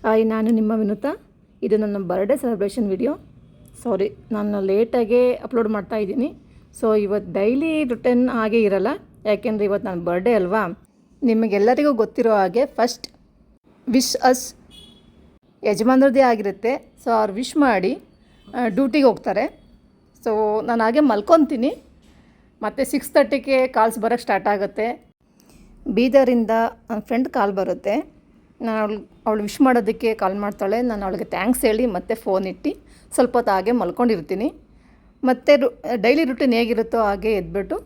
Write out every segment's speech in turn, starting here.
Hi, ನಾನು ನಿಮ್ಮ ವಿನುತಾ. ಇದು ನನ್ನ ಬರ್ಡೇ ಸೆಲೆಬ್ರೇಷನ್ ವಿಡಿಯೋ. ಸಾರಿ, ನಾನು ಲೇಟಾಗೇ ಅಪ್ಲೋಡ್ ಮಾಡ್ತಾ ಇದ್ದೀನಿ. ಸೊ ಇವತ್ತು ಡೈಲಿ ರುಟೀನ್ ಹಾಗೆ ಇರಲ್ಲ, ಯಾಕೆಂದರೆ ಇವತ್ತು ನನ್ನ ಬರ್ಡೇ ಅಲ್ವಾ. ನಿಮಗೆಲ್ಲರಿಗೂ ಗೊತ್ತಿರೋ ಹಾಗೆ ಫಸ್ಟ್ ವಿಶ್ ಅಸ್ ಯಜಮಾನ್ರದ್ದೇ ಆಗಿರುತ್ತೆ. ಸೊ ಅವ್ರು ವಿಶ್ ಮಾಡಿ ಡ್ಯೂಟಿಗೆ ಹೋಗ್ತಾರೆ. ಸೊ ನಾನು ಹಾಗೆ ಮಲ್ಕೊತೀನಿ. ಮತ್ತು 6:30ಗೆ ಕಾಲ್ಸ್ ಬರೋಕ್ಕೆ ಸ್ಟಾರ್ಟ್ ಆಗುತ್ತೆ. ಬೀದರಿಂದ ನನ್ನ ಫ್ರೆಂಡ್ ಕಾಲ್ ಬರುತ್ತೆ. ನಾನು ಅವಳು ವಿಶ್ ಮಾಡೋದಕ್ಕೆ ಕಾಲ್ ಮಾಡ್ತಾಳೆ. ನಾನು ಅವಳಿಗೆ ಥ್ಯಾಂಕ್ಸ್ ಹೇಳಿ ಮತ್ತೆ ಫೋನ್ ಇಟ್ಟು ಸ್ವಲ್ಪ ಹೊತ್ತು ಹಾಗೆ ಮಲ್ಕೊಂಡಿರ್ತೀನಿ. ಮತ್ತು ಡೈಲಿ ರುಟೀನ್ ಹೇಗಿರುತ್ತೋ ಹಾಗೆ ಎದ್ಬಿಟ್ಟು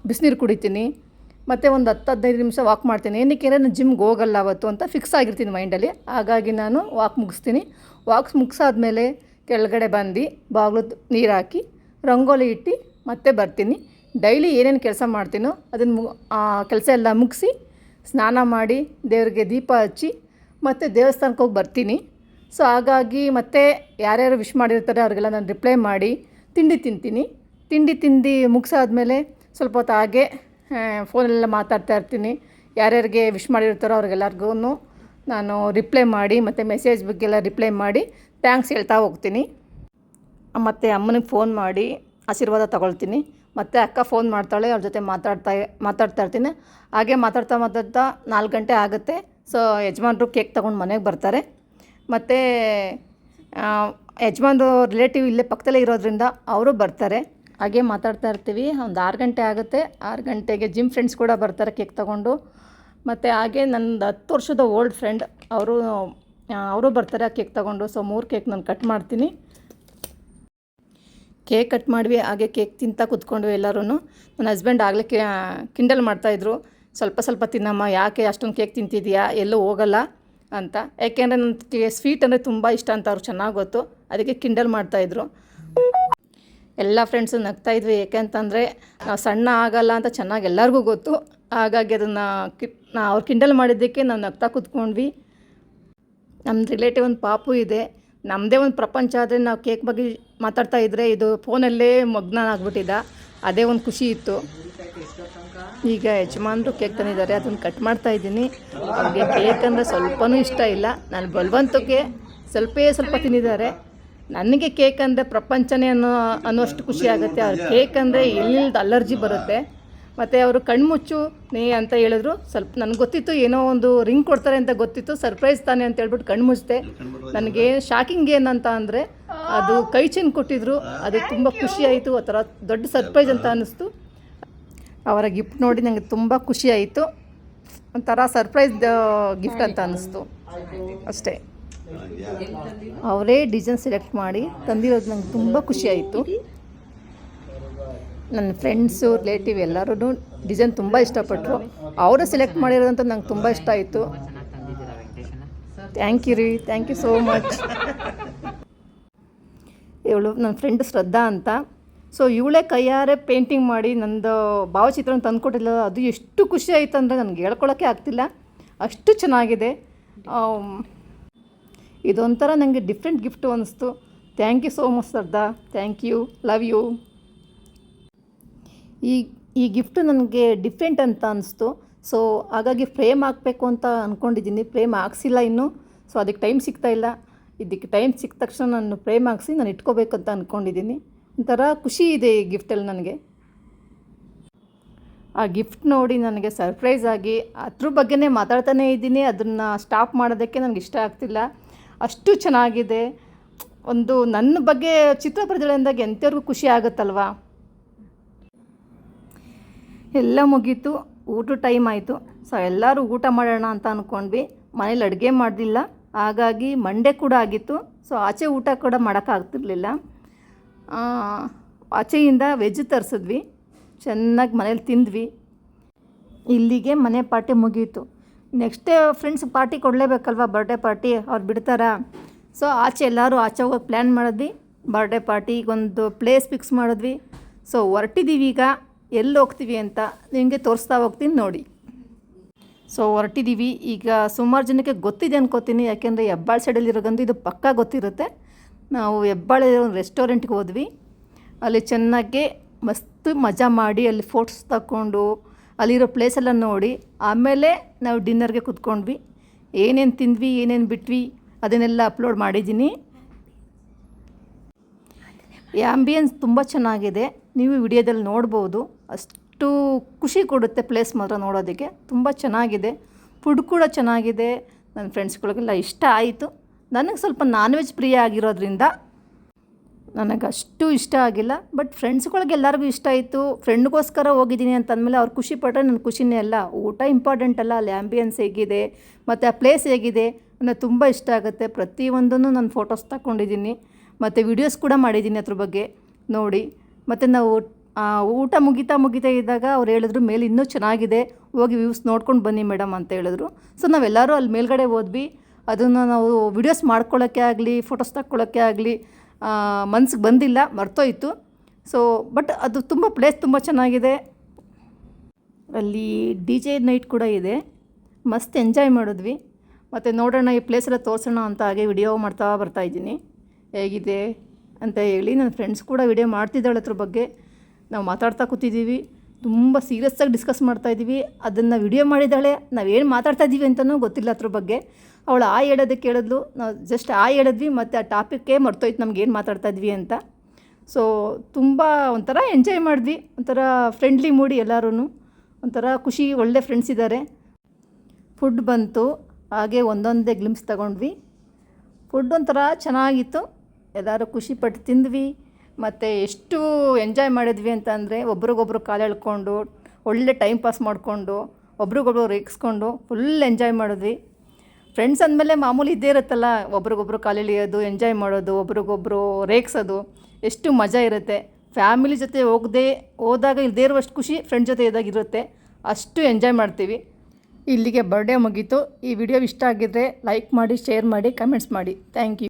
ಬಿಸಿನೀರು ಕುಡಿತೀನಿ. ಮತ್ತು ಒಂದು 10-15 ನಿಮಿಷ ವಾಕ್ ಮಾಡ್ತೀನಿ. ಏನಕ್ಕೆ ನಾನು ಜಿಮ್ಗೆ ಹೋಗಲ್ಲ ಅವತ್ತು ಅಂತ ಫಿಕ್ಸ್ ಆಗಿರ್ತೀನಿ ಮೈಂಡಲ್ಲಿ. ಹಾಗಾಗಿ ನಾನು ವಾಕ್ ಮುಗಿಸ್ತೀನಿ. ವಾಕ್ ಮುಗಿಸಾದ್ಮೇಲೆ ಕೆಳಗಡೆ ಬಂದು ಬಾಗಿಲು ನೀರು ಹಾಕಿ ರಂಗೋಲಿ ಇಟ್ಟು ಮತ್ತೆ ಬರ್ತೀನಿ. ಡೈಲಿ ಏನೇನು ಕೆಲಸ ಮಾಡ್ತೀನೋ ಅದನ್ನು ಕೆಲಸ ಎಲ್ಲ ಮುಗಿಸಿ ಸ್ನಾನ ಮಾಡಿ ದೇವರಿಗೆ ದೀಪ ಹಚ್ಚಿ ಮತ್ತು ದೇವಸ್ಥಾನಕ್ಕೆ ಹೋಗಿ ಬರ್ತೀನಿ. ಸೊ ಹಾಗಾಗಿ ಮತ್ತೆ ಯಾರ್ಯಾರು ವಿಶ್ ಮಾಡಿರ್ತಾರೆ ಅವ್ರಿಗೆಲ್ಲ ನಾನು ರಿಪ್ಲೈ ಮಾಡಿ ತಿಂಡಿ ತಿಂತೀನಿ. ತಿಂದು ಮುಗಿಸಾದ್ಮೇಲೆ ಸ್ವಲ್ಪ ಹೊತ್ತು ಹಾಗೆ ಫೋನೆಲ್ಲ ಮಾತಾಡ್ತಾ ಇರ್ತೀನಿ. ಯಾರ್ಯಾರಿಗೆ ವಿಶ್ ಮಾಡಿರ್ತಾರೋ ಅವ್ರಿಗೆಲ್ಲರಿಗೂ ನಾನು ರಿಪ್ಲೈ ಮಾಡಿ ಮತ್ತು ಮೆಸೇಜ್ ಬಗ್ಗೆಲ್ಲ ರಿಪ್ಲೈ ಮಾಡಿ ಥ್ಯಾಂಕ್ಸ್ ಹೇಳ್ತಾ ಹೋಗ್ತೀನಿ. ಮತ್ತು ಅಮ್ಮನಿಗೆ ಫೋನ್ ಮಾಡಿ ಆಶೀರ್ವಾದ ತಗೊಳ್ತೀನಿ. ಮತ್ತು ಅಕ್ಕ ಫೋನ್ ಮಾಡ್ತಾಳೆ, ಅವ್ರ ಜೊತೆ ಮಾತಾಡ್ತಾ ಇರ್ತೀನಿ. ಹಾಗೆ ಮಾತಾಡ್ತಾ 4 ಗಂಟೆ ಆಗುತ್ತೆ. ಸೊ ಯಜಮಾನ್ರು ಕೇಕ್ ತೊಗೊಂಡು ಮನೆಗೆ ಬರ್ತಾರೆ. ಮತ್ತು ಯಜಮಾನ್ರು ರಿಲೇಟಿವ್ ಇಲ್ಲೇ ಪಕ್ಕದಲ್ಲೇ ಇರೋದ್ರಿಂದ ಅವರು ಬರ್ತಾರೆ. ಹಾಗೆ ಮಾತಾಡ್ತಾ ಇರ್ತೀವಿ. ಒಂದು 6 ಗಂಟೆ ಆಗುತ್ತೆ. 6 ಗಂಟೆಗೆ ಜಿಮ್ ಫ್ರೆಂಡ್ಸ್ ಕೂಡ ಬರ್ತಾರೆ ಕೇಕ್ ತೊಗೊಂಡು. ಮತ್ತು ಹಾಗೆ ನನ್ನದು 10 ವರ್ಷದ ಓಲ್ಡ್ ಫ್ರೆಂಡ್ ಅವರು ಬರ್ತಾರೆ ಕೇಕ್ ತೊಗೊಂಡು. ಸೊ 3 ಕೇಕ್ ನಾನು ಕಟ್ ಮಾಡ್ತೀನಿ. ಕೇಕ್ ಕಟ್ ಮಾಡಿದ್ವಿ, ಹಾಗೆ ಕೇಕ್ ತಿಂತಾ ಕೂತ್ಕೊಂಡ್ವಿ ಎಲ್ಲರೂ. ನನ್ನ ಹಸ್ಬೆಂಡ್ ಆಗಲೇ ಕಿಂಡಲ್ ಮಾಡ್ತಾಯಿದ್ರು, ಸ್ವಲ್ಪ ತಿನ್ನಮ್ಮ, ಯಾಕೆ ಅಷ್ಟೊಂದು ಕೇಕ್ ತಿಂತಿದ್ಯಾ, ಎಲ್ಲೂ ಹೋಗಲ್ಲ ಅಂತ. ಯಾಕೆಂದರೆ ನನಗೆ ಸ್ವೀಟ್ ಅಂದರೆ ತುಂಬ ಇಷ್ಟ ಅಂತ ಅವ್ರು ಚೆನ್ನಾಗಿ ಗೊತ್ತು. ಅದಕ್ಕೆ ಕಿಂಡಲ್ ಮಾಡ್ತಾಯಿದ್ರು. ಎಲ್ಲ ಫ್ರೆಂಡ್ಸು ನಗ್ತಾಯಿದ್ವಿ. ಏಕೆಂತಂದರೆ ನಾವು ಸಣ್ಣ ಆಗಲ್ಲ ಅಂತ ಚೆನ್ನಾಗಿ ಎಲ್ಲರಿಗೂ ಗೊತ್ತು. ಹಾಗಾಗಿ ಅದನ್ನು ಅವ್ರು ಕಿಂಡಲ್ ಮಾಡಿದ್ದಕ್ಕೆ ನಾವು ನಗ್ತಾ ಕೂತ್ಕೊಂಡ್ವಿ. ನಮ್ಮ ರಿಲೇಟಿವ್ ಒಂದು ಪಾಪು ಇದೆ. ನಮ್ಮದೇ ಒಂದು ಪ್ರಪಂಚ ಆದರೆ ನಾವು ಕೇಕ್ ಬಗ್ಗೆ ಮಾತಾಡ್ತಾ ಇದ್ದರೆ ಇದು ಫೋನಲ್ಲೇ ಮಗ್ನ ಆಗ್ಬಿಟ್ಟಿದ್ದ. ಅದೇ ಒಂದು ಖುಷಿ ಇತ್ತು. ಈಗ ಯಜಮಾನ್ರು ಕೇಕ್ ತಂದಿದ್ದಾರೆ, ಅದನ್ನು ಕಟ್ ಮಾಡ್ತಾಯಿದ್ದೀನಿ. ಅವ್ರಿಗೆ ಕೇಕ್ ಅಂದರೆ ಸ್ವಲ್ಪನೂ ಇಷ್ಟ ಇಲ್ಲ. ನಾನು ಬಲವಂತಕ್ಕೆ ಸ್ವಲ್ಪ ತಿಂದಿದ್ದಾರೆ. ನನಗೆ ಕೇಕ್ ಅಂದರೆ ಪ್ರಪಂಚನೇ ಅನ್ನೋಷ್ಟು ಖುಷಿ ಆಗುತ್ತೆ. ಅವ್ರ ಕೇಕ್ ಅಂದರೆ ಎಲ್ಲಿಲ್ದ ಅಲರ್ಜಿ ಬರುತ್ತೆ. ಮತ್ತು ಅವರು ಕಣ್ಮುಚ್ಚು ನೀ ಅಂತ ಹೇಳಿದ್ರು. ಸ್ವಲ್ಪ ನನಗೆ ಗೊತ್ತಿತ್ತು ಏನೋ ಒಂದು ರಿಂಗ್ ಕೊಡ್ತಾರೆ ಅಂತ ಗೊತ್ತಿತ್ತು, ಸರ್ಪ್ರೈಸ್ ತಾನೆ ಅಂತ ಹೇಳ್ಬಿಟ್ಟು ಕಣ್ಮುಚ್ಚಿದೆ. ನನಗೆ ಶಾಕಿಂಗ್ ಏನಂತ ಅಂದರೆ ಅದು ಕೈ ಚೈನ್ ಕೊಟ್ಟಿದ್ರು. ಅದು ತುಂಬ ಖುಷಿ ಆಯಿತು. ಆ ಥರ ದೊಡ್ಡ ಸರ್ಪ್ರೈಸ್ ಅಂತ ಅನ್ನಿಸ್ತು. ಅವರ ಗಿಫ್ಟ್ ನೋಡಿ ನನಗೆ ತುಂಬ ಖುಷಿ ಆಯಿತು. ಒಂಥರ ಸರ್ಪ್ರೈಸ್ ಗಿಫ್ಟ್ ಅಂತ ಅನ್ನಿಸ್ತು ಅಷ್ಟೇ. ಅವರೇ ಡಿಸೈನ್ ಸೆಲೆಕ್ಟ್ ಮಾಡಿ ತಂದಿರೋದು ನಂಗೆ ತುಂಬ ಖುಷಿ ಆಯಿತು. ನನ್ನ ಫ್ರೆಂಡ್ಸು ರಿಲೇಟಿವ್ ಎಲ್ಲರೂ ಡಿಸೈನ್ ತುಂಬ ಇಷ್ಟಪಟ್ಟರು. ಅವರೇ ಸೆಲೆಕ್ಟ್ ಮಾಡಿರೋದಂತ ನಂಗೆ ತುಂಬ ಇಷ್ಟ ಆಯಿತು. Thank you so much. ಇವಳು ನನ್ನ ಫ್ರೆಂಡ್ ಶ್ರದ್ಧಾ ಅಂತ. ಸೊ ಇವಳೇ ಕೈಯಾರೆ ಪೇಂಟಿಂಗ್ ಮಾಡಿ ನಂದು ಭಾವಚಿತ್ರನ ತಂದುಕೊಟ್ಟಿಲ್ಲ. ಅದು ಎಷ್ಟು ಖುಷಿ ಆಯಿತು ಅಂದರೆ ನನಗೆ ಹೇಳ್ಕೊಳ್ಳೋಕ್ಕೆ ಆಗ್ತಿಲ್ಲ, ಅಷ್ಟು ಚೆನ್ನಾಗಿದೆ. ಇದೊಂಥರ ನನಗೆ ಡಿಫ್ರೆಂಟ್ ಗಿಫ್ಟು ಅನ್ನಿಸ್ತು. Thank you so much Shraddha. Thank you, love you. ಈ ಗಿಫ್ಟು ನನಗೆ ಡಿಫ್ರೆಂಟ್ ಅಂತ ಅನಿಸ್ತು. ಸೊ ಹಾಗಾಗಿ ಫ್ರೇಮ್ ಹಾಕಬೇಕು ಅಂತ ಅಂದ್ಕೊಂಡಿದ್ದೀನಿ. ಫ್ರೇಮ್ ಹಾಕ್ಸಿಲ್ಲ ಇನ್ನೂ. ಸೊ ಅದಕ್ಕೆ ಟೈಮ್ ಸಿಗ್ತಾಯಿಲ್ಲ. ಇದಕ್ಕೆ ಟೈಮ್ ಸಿಕ್ಕ ತಕ್ಷಣ ನಾನು ಫ್ರೇಮ್ ಹಾಕ್ಸಿ ನಾನು ಇಟ್ಕೋಬೇಕಂತ ಅಂದ್ಕೊಂಡಿದ್ದೀನಿ. ಒಂಥರ ಖುಷಿ ಇದೆ ಈ ಗಿಫ್ಟಲ್ಲಿ ನನಗೆ. ಆ ಗಿಫ್ಟ್ ನೋಡಿ ನನಗೆ ಸರ್ಪ್ರೈಸ್ ಆಗಿ ಅದ್ರ ಬಗ್ಗೆನೇ ಮಾತಾಡ್ತಾನೇ ಇದ್ದೀನಿ. ಅದನ್ನು ಸ್ಟಾಪ್ ಮಾಡೋದಕ್ಕೆ ನನಗೆ ಇಷ್ಟ ಆಗ್ತಿಲ್ಲ, ಅಷ್ಟು ಚೆನ್ನಾಗಿದೆ. ಒಂದು ನನ್ನ ಬಗ್ಗೆ ಚಿತ್ರ ಬರೆದಳೆಂದಾಗ ಎಂಥವ್ರಿಗೂ ಖುಷಿ ಆಗುತ್ತಲ್ವಾ. ಎಲ್ಲ ಮುಗೀತು, ಊಟ ಟೈಮ್ ಆಯಿತು. ಸೊ ಎಲ್ಲರೂ ಊಟ ಮಾಡೋಣ ಅಂತ ಅಂದ್ಕೊಂಡ್ವಿ. ಮನೇಲಿ ಅಡುಗೆ ಮಾಡಲಿಲ್ಲ, ಹಾಗಾಗಿ ಮಂಡೇ ಕೂಡ ಆಗಿತ್ತು. ಸೊ ಆಚೆ ಊಟ ಕೂಡ ಮಾಡೋಕ್ಕಾಗ್ತಿರ್ಲಿಲ್ಲ. ಆಚೆಯಿಂದ ವೆಜ್ ತರಿಸಿದ್ವಿ, ಚೆನ್ನಾಗಿ ಮನೇಲಿ ತಿಂದ್ವಿ. ಇಲ್ಲಿಗೆ ಮನೆ ಪಾರ್ಟಿ ಮುಗೀತು. ನೆಕ್ಸ್ಟ್ ಫ್ರೆಂಡ್ಸ್ ಪಾರ್ಟಿ ಕೊಡಲೇಬೇಕಲ್ವ, ಬರ್ಡೇ ಪಾರ್ಟಿ. ಅವ್ರು ಬಿಡ್ತಾರಾ? ಸೊ ಎಲ್ಲರೂ ಆಚೆ ಹೋಗೋಕ್ಕೆ ಪ್ಲ್ಯಾನ್ ಮಾಡಿದ್ವಿ. ಬರ್ಡೇ ಪಾರ್ಟಿಗೊಂದು ಪ್ಲೇಸ್ ಫಿಕ್ಸ್ ಮಾಡಿದ್ವಿ. ಸೊ ಹೊರಟಿದ್ದೀವಿ. ಈಗ ಎಲ್ಲಿ ಹೋಗ್ತೀವಿ ಅಂತ ನಿಮಗೆ ತೋರಿಸ್ತಾ ಹೋಗ್ತೀನಿ ನೋಡಿ. ಸೊ ಹೊರಟಿದ್ದೀವಿ. ಈಗ ಸುಮಾರು ಜನಕ್ಕೆ ಗೊತ್ತಿದೆ ಅನ್ಕೋತೀನಿ, ಯಾಕೆಂದರೆ ಹೆಬ್ಬಾಳ ಸೈಡಲ್ಲಿರೋಗಂದು ಇದು ಪಕ್ಕಾ ಗೊತ್ತಿರುತ್ತೆ. ನಾವು ಹೆಬ್ಬಾಳ ರೆಸ್ಟೋರೆಂಟ್ಗೆ ಹೋದ್ವಿ. ಅಲ್ಲಿ ಚೆನ್ನಾಗಿ ಮಸ್ತ್ ಮಜಾ ಮಾಡಿ ಅಲ್ಲಿ ಫೋಟೋಸ್ ತಗೊಂಡು ಅಲ್ಲಿರೋ ಪ್ಲೇಸೆಲ್ಲ ನೋಡಿ ಆಮೇಲೆ ನಾವು ಡಿನ್ನರ್ಗೆ ಕೂತ್ಕೊಂಡ್ವಿ. ಏನೇನು ತಿಂದ್ವಿ ಏನೇನು ಬಿಟ್ವಿ ಅದನ್ನೆಲ್ಲ ಅಪ್ಲೋಡ್ ಮಾಡಿದ್ದೀನಿ. ಆ್ಯಂಬಿಯನ್ಸ್ ತುಂಬ ಚೆನ್ನಾಗಿದೆ, ನೀವು ವಿಡಿಯೋದಲ್ಲಿ ನೋಡ್ಬೋದು. ಅಷ್ಟು ಖುಷಿ ಕೊಡುತ್ತೆ ಪ್ಲೇಸ್ ಮಾತ್ರ ನೋಡೋದಕ್ಕೆ, ತುಂಬ ಚೆನ್ನಾಗಿದೆ. ಫುಡ್ ಕೂಡ ಚೆನ್ನಾಗಿದೆ, ನನ್ನ ಫ್ರೆಂಡ್ಸ್ಗಳಿಗೆಲ್ಲ ಇಷ್ಟ ಆಯಿತು. ನನಗೆ ಸ್ವಲ್ಪ ನಾನ್ ವೆಜ್ ಪ್ರಿಯ ಆಗಿರೋದ್ರಿಂದ ನನಗಷ್ಟು ಇಷ್ಟ ಆಗಿಲ್ಲ, ಬಟ್ ಫ್ರೆಂಡ್ಸ್ಗಳಿಗೆ ಎಲ್ಲರಿಗೂ ಇಷ್ಟ ಆಯಿತು. ಫ್ರೆಂಡ್ಗೋಸ್ಕರ ಹೋಗಿದ್ದೀನಿ ಅಂತಂದಮೇಲೆ ಅವ್ರು ಖುಷಿ ಪಟ್ಟರೆ ನನ್ನ ಖುಷಿನೇ ಅಲ್ಲ. ಊಟ ಇಂಪಾರ್ಟೆಂಟ್ ಅಲ್ಲ, ಅಲ್ಲಿ ಆ್ಯಂಬಿಯನ್ಸ್ ಹೇಗಿದೆ ಮತ್ತು ಆ ಪ್ಲೇಸ್ ಹೇಗಿದೆ ಅನ್ನೋದು ತುಂಬ ಇಷ್ಟ ಆಗುತ್ತೆ. ಪ್ರತಿಯೊಂದನ್ನು ನಾನು ಫೋಟೋಸ್ ತಗೊಂಡಿದ್ದೀನಿ ಮತ್ತು ವಿಡಿಯೋಸ್ ಕೂಡ ಮಾಡಿದ್ದೀನಿ ಅದ್ರ ಬಗ್ಗೆ ನೋಡಿ. ಮತ್ತು ನಾವು ಊಟ ಮುಗಿತಾ ಇದ್ದಾಗ ಅವ್ರು ಹೇಳಿದ್ರು ಮೇಲೆ ಇನ್ನೂ ಚೆನ್ನಾಗಿದೆ, ಹೋಗಿ ವ್ಯೂಸ್ ನೋಡ್ಕೊಂಡು ಬನ್ನಿ ಮೇಡಮ್ ಅಂತ ಹೇಳಿದ್ರು. ಸೊ ನಾವೆಲ್ಲರೂ ಅಲ್ಲಿ ಮೇಲ್ಗಡೆ ಹೋದ್ವಿ. ಅದನ್ನು ನಾವು ವಿಡಿಯೋಸ್ ಮಾಡ್ಕೊಳ್ಳೋಕ್ಕೆ ಆಗಲಿ ಫೋಟೋಸ್ ತಗೊಳ್ಳೋಕ್ಕೆ ಆಗಲಿ ಮನ್ಸಿಗೆ ಬಂದಿಲ್ಲ, ಮರ್ತೋಯ್ತು. ಸೊ ಬಟ್ ಅದು ತುಂಬ ಪ್ಲೇಸ್ ತುಂಬ ಚೆನ್ನಾಗಿದೆ. ಅಲ್ಲಿ DJ ನೈಟ್ ಕೂಡ ಇದೆ, ಮಸ್ತ್ ಎಂಜಾಯ್ ಮಾಡಿದ್ವಿ. ಮತ್ತು ನೋಡೋಣ ಈ ಪ್ಲೇಸ್ ಎಲ್ಲ ತೋರಿಸೋಣ ಅಂತ ಹಾಗೆ ವಿಡಿಯೋ ಮಾಡ್ತಾ ಬರ್ತಾಯಿದ್ದೀನಿ ಹೇಗಿದೆ ಅಂತ ಹೇಳಿ. ನನ್ನ ಫ್ರೆಂಡ್ಸ್ ಕೂಡ ವಿಡಿಯೋ ಮಾಡ್ತಿದ್ದಾಳೆ ಅದ್ರ ಬಗ್ಗೆ. ನಾವು ಮಾತಾಡ್ತಾ ಕೂತಿದ್ದೀವಿ, ತುಂಬ ಸೀರಿಯಸ್ಸಾಗಿ ಡಿಸ್ಕಸ್ ಮಾಡ್ತಾಯಿದ್ದೀವಿ. ಅದನ್ನು ವಿಡಿಯೋ ಮಾಡಿದ್ದಾಳೆ, ನಾವೇನು ಮಾತಾಡ್ತಾಯಿದ್ದೀವಿ ಅಂತಲೂ ಗೊತ್ತಿಲ್ಲ ಅದ್ರ ಬಗ್ಗೆ. ಅವಳು ಹೇಳೋದಕ್ಕೆ ಹೇಳಿದ್ಲು, ನಾವು ಜಸ್ಟ್ ಹೇಳಿದ್ವಿ ಮತ್ತು ಆ ಟಾಪಿಕ್ಕೇ ಮರ್ತೋಯ್ತು ನಮಗೇನು ಮಾತಾಡ್ತಾಯಿದ್ವಿ ಅಂತ. ಸೊ ತುಂಬ ಒಂಥರ ಎಂಜಾಯ್ ಮಾಡಿದ್ವಿ, ಒಂಥರ ಫ್ರೆಂಡ್ಲಿ ಮೂಡಿ ಎಲ್ಲರೂ, ಒಂಥರ ಖುಷಿ, ಒಳ್ಳೆ ಫ್ರೆಂಡ್ಸ್ ಇದ್ದಾರೆ. ಫುಡ್ ಬಂತು, ಹಾಗೆ ಒಂದೊಂದೇ ಗ್ಲಿಮ್ಸ್ ತಗೊಂಡ್ವಿ. ಫುಡ್ ಒಂಥರ ಚೆನ್ನಾಗಿತ್ತು, ಎಲ್ಲರೂ ಖುಷಿಪಟ್ಟು ತಿಂದ್ವಿ. ಮತ್ತು ಎಷ್ಟು ಎಂಜಾಯ್ ಮಾಡಿದ್ವಿ ಅಂತ ಅಂದರೆ ಒಬ್ರಿಗೊಬ್ರು ಕಾಲು ಎಳ್ಕೊಂಡು ಒಳ್ಳೆ ಟೈಮ್ ಪಾಸ್ ಮಾಡಿಕೊಂಡು ಒಬ್ರಿಗೊಬ್ರು ರೇಗಿಸ್ಕೊಂಡು ಫುಲ್ ಎಂಜಾಯ್ ಮಾಡಿದ್ವಿ. ಫ್ರೆಂಡ್ಸ್ ಅಂದಮೇಲೆ ಮಾಮೂಲಿ ಇದ್ದೇ ಇರುತ್ತಲ್ಲ, ಒಬ್ರಿಗೊಬ್ರು ಕಾಲು ಎಳೆಯೋದು, ಎಂಜಾಯ್ ಮಾಡೋದು, ಒಬ್ರಿಗೊಬ್ರು ರೇಗಿಸೋದು, ಎಷ್ಟು ಮಜಾ ಇರುತ್ತೆ. ಫ್ಯಾಮಿಲಿ ಜೊತೆ ಹೋದಾಗ ಇಲ್ಲದೇ ಇರುವಷ್ಟು ಖುಷಿ ಫ್ರೆಂಡ್ ಜೊತೆ ಇದ್ದಾಗಿರುತ್ತೆ, ಅಷ್ಟು ಎಂಜಾಯ್ ಮಾಡ್ತೀವಿ. ಇಲ್ಲಿಗೆ ಬರ್ಡೇ ಮುಗೀತು. ಈ ವಿಡಿಯೋ ಇಷ್ಟ ಆಗಿದ್ದರೆ ಲೈಕ್ ಮಾಡಿ, ಶೇರ್ ಮಾಡಿ, ಕಮೆಂಟ್ಸ್ ಮಾಡಿ. Thank you.